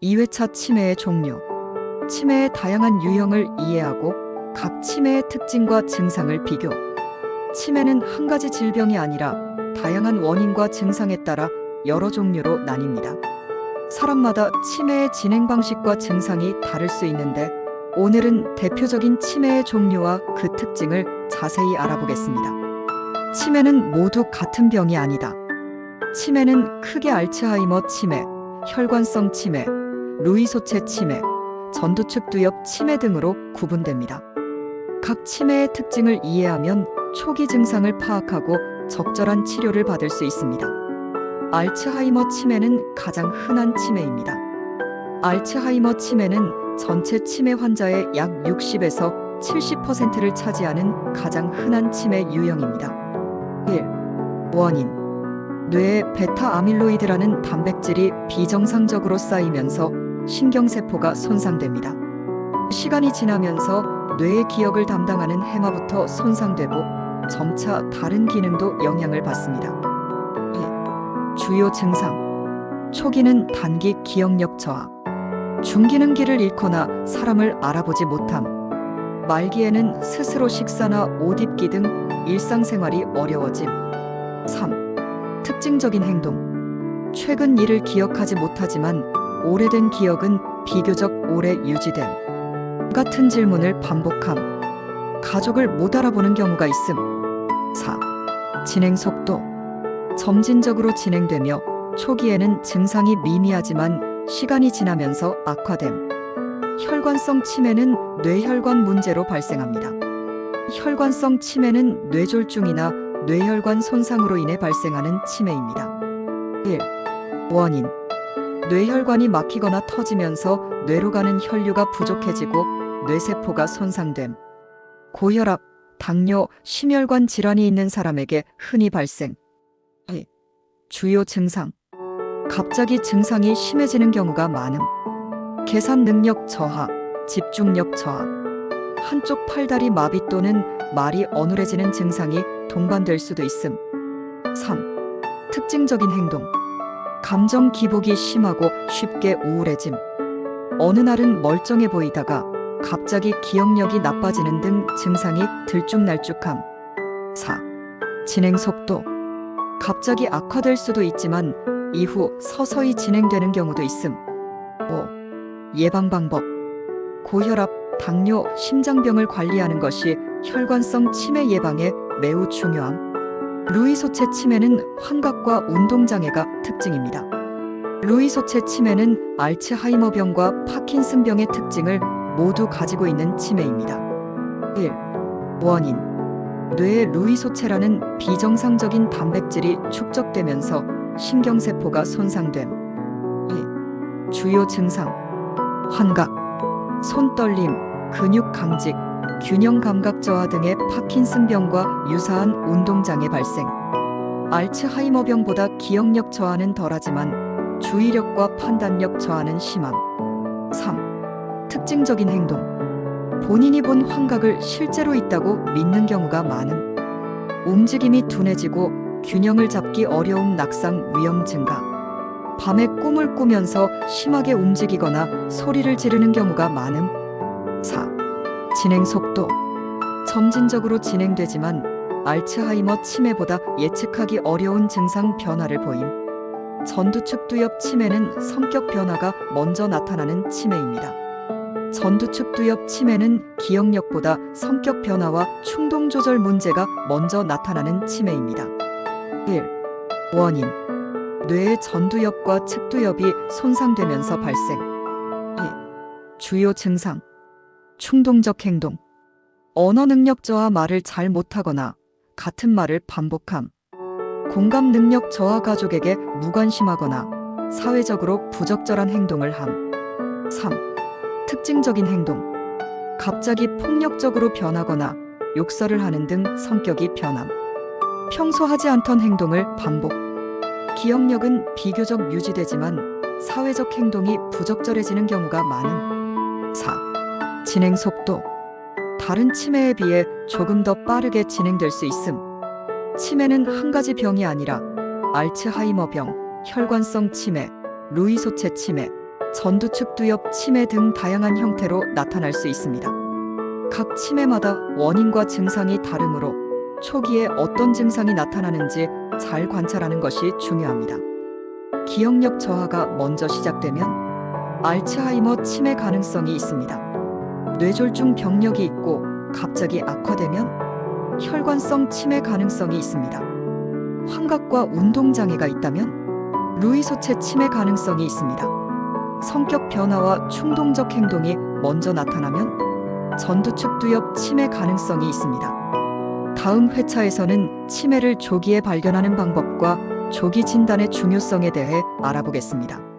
2회차 치매의 종류. 치매의 다양한 유형을 이해하고 각 치매의 특징과 증상을 비교. 치매는 한 가지 질병이 아니라 다양한 원인과 증상에 따라 여러 종류로 나뉩니다. 사람마다 치매의 진행 방식과 증상이 다를 수 있는데 오늘은 대표적인 치매의 종류와 그 특징을 자세히 알아보겠습니다. 치매는 모두 같은 병이 아니다. 치매는 크게 알츠하이머 치매, 혈관성 치매, 루이소체 치매, 전두축두엽 치매 등으로 구분됩니다. 각 치매의 특징을 이해하면 초기 증상을 파악하고 적절한 치료를 받을 수 있습니다. 알츠하이머 치매는 가장 흔한 치매입니다. 알츠하이머 치매는 전체 치매 환자의 약 60에서 70%를 차지하는 가장 흔한 치매 유형입니다. 1. 원인. 뇌에 베타 아밀로이드라는 단백질이 비정상적으로 쌓이면서 신경세포가 손상됩니다. 시간이 지나면서 뇌의 기억을 담당하는 해마부터 손상되고 점차 다른 기능도 영향을 받습니다. 2. 주요 증상. 초기는 단기 기억력 저하, 중기는 길을 잃거나 사람을 알아보지 못함, 말기에는 스스로 식사나 옷 입기 등 일상생활이 어려워짐. 3. 특징적인 행동. 최근 일을 기억하지 못하지만 오래된 기억은 비교적 오래 유지됨. 같은 질문을 반복함. 가족을 못 알아보는 경우가 있음. 4. 진행 속도. 점진적으로 진행되며 초기에는 증상이 미미하지만 시간이 지나면서 악화됨. 혈관성 치매는 뇌혈관 문제로 발생합니다. 혈관성 치매는 뇌졸중이나 뇌혈관 손상으로 인해 발생하는 치매입니다. 1. 원인. 뇌혈관이 막히거나 터지면서 뇌로 가는 혈류가 부족해지고 뇌세포가 손상됨. 고혈압, 당뇨, 심혈관 질환이 있는 사람에게 흔히 발생. 2. 주요 증상. 갑자기 증상이 심해지는 경우가 많음. 계산 능력 저하, 집중력 저하, 한쪽 팔다리 마비 또는 말이 어눌해지는 증상이 동반될 수도 있음. 3. 특징적인 행동. 감정 기복이 심하고 쉽게 우울해짐. 어느 날은 멀쩡해 보이다가 갑자기 기억력이 나빠지는 등 증상이 들쭉날쭉함. 4. 진행 속도. 갑자기 악화될 수도 있지만 이후 서서히 진행되는 경우도 있음. 5. 예방 방법. 고혈압, 당뇨, 심장병을 관리하는 것이 혈관성 치매 예방에 매우 중요함. 루이소체 치매는 환각과 운동장애가 특징입니다. 루이소체 치매는 알츠하이머병과 파킨슨병의 특징을 모두 가지고 있는 치매입니다. 1. 원인. 뇌에 루이소체라는 비정상적인 단백질이 축적되면서 신경세포가 손상됨. 2. 주요 증상. 환각, 손떨림, 근육 강직, 균형 감각 저하 등의 파킨슨병과 유사한 운동장애 발생. 알츠하이머병보다 기억력 저하는 덜하지만 주의력과 판단력 저하는 심함. 3. 특징적인 행동. 본인이 본 환각을 실제로 있다고 믿는 경우가 많음. 움직임이 둔해지고 균형을 잡기 어려운 낙상 위험 증가. 밤에 꿈을 꾸면서 심하게 움직이거나 소리를 지르는 경우가 많음. 4. 진행 속도. 점진적으로 진행되지만 알츠하이머 치매보다 예측하기 어려운 증상 변화를 보임. 전두축두엽 치매는 성격 변화가 먼저 나타나는 치매입니다. 전두축두엽 치매는 기억력보다 성격 변화와 충동 조절 문제가 먼저 나타나는 치매입니다. 1. 원인. 뇌의 전두엽과 측두엽이 손상되면서 발생. 2. 주요 증상. 충동적 행동. 언어 능력 저하, 말을 잘 못하거나 같은 말을 반복함. 공감 능력 저하, 가족에게 무관심하거나 사회적으로 부적절한 행동을 함. 3. 특징적인 행동. 갑자기 폭력적으로 변하거나 욕설을 하는 등 성격이 변함. 평소 하지 않던 행동을 반복. 기억력은 비교적 유지되지만 사회적 행동이 부적절해지는 경우가 많음. 4. 진행 속도. 다른 치매에 비해 조금 더 빠르게 진행될 수 있음. 치매는 한 가지 병이 아니라 알츠하이머병, 혈관성 치매, 루이소체 치매, 전두축두엽 치매 등 다양한 형태로 나타날 수 있습니다. 각 치매마다 원인과 증상이 다르므로 초기에 어떤 증상이 나타나는지 잘 관찰하는 것이 중요합니다. 기억력 저하가 먼저 시작되면 알츠하이머 치매 가능성이 있습니다. 뇌졸중 병력이 있고 갑자기 악화되면 혈관성 치매 가능성이 있습니다. 환각과 운동장애가 있다면 루이소체 치매 가능성이 있습니다. 성격 변화와 충동적 행동이 먼저 나타나면 전두축두엽 치매 가능성이 있습니다. 다음 회차에서는 치매를 조기에 발견하는 방법과 조기 진단의 중요성에 대해 알아보겠습니다.